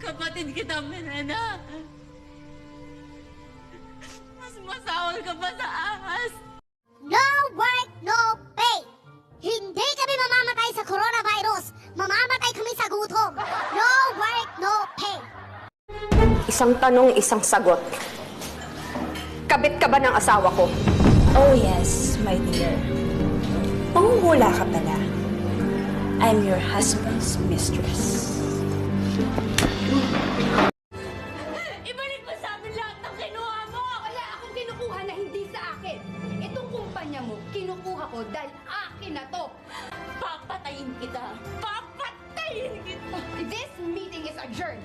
Kapatid kita, Melena. Mas masawal ka pa sa ahas. No work, no pay. Hindi kami mamamatay sa coronavirus. Mamamatay kami sa gutom. No work, no pay. Isang tanong, isang sagot. Kabit ka ba ng asawa ko? Oh yes, my dear. Panguhula ka pala. I'm your husband's mistress. Ibalik mo sa amin lahat ng kinuha mo! Wala akong kinukuha na hindi sa akin. Itong kumpanya mo, kinukuha ko dahil akin na to. Papatayin kita! Papatayin kita! This meeting is adjourned.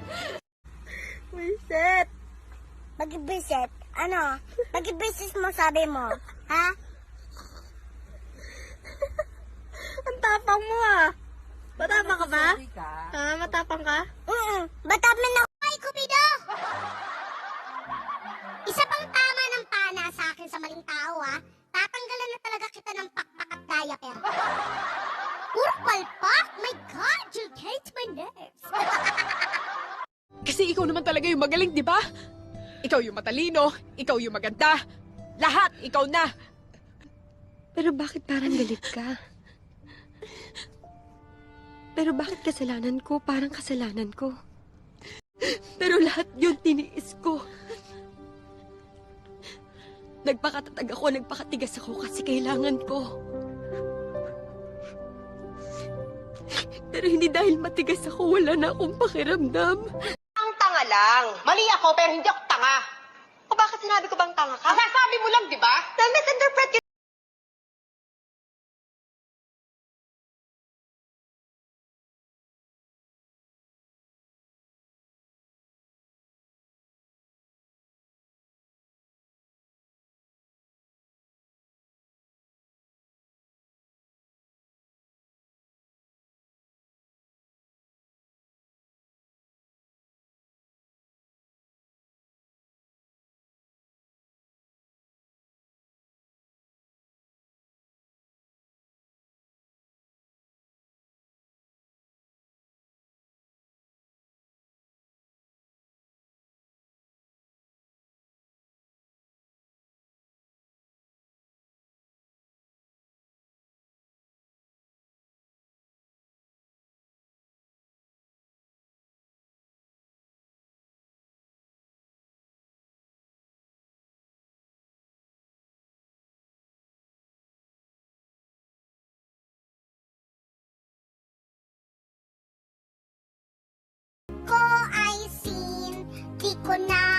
Buisit. Mag-buisit? Ano? Mag-buisit mo sabi mo? Ha? Ang tapang mo ah. Matapang ka ba? Matapang ka? Batapin na ay Cupido! Isa pang tama ng pana sa akin sa maling tao, ha? Tatanggalan na talaga kita ng pakpak at diaper. Puro palpak? My God, you hate my nerves. Kasi ikaw naman talaga yung magaling, di ba? Ikaw yung matalino, ikaw yung maganda. Lahat, ikaw na. Pero bakit parang galit ka? Pero bakit kasalanan ko? Parang kasalanan ko. Pero lahat yun tiniis ko. Nagpakatatag ako, nagpakatigas ako kasi kailangan ko. Pero hindi dahil matigas ako, wala na akong pakiramdam. Ang tanga lang. Mali ako, pero hindi ako tanga. O bakit sinabi ko bang tanga ka? Sasabi mo lang, di ba? Na-misinterpret yun. Ko ay sin, di ko na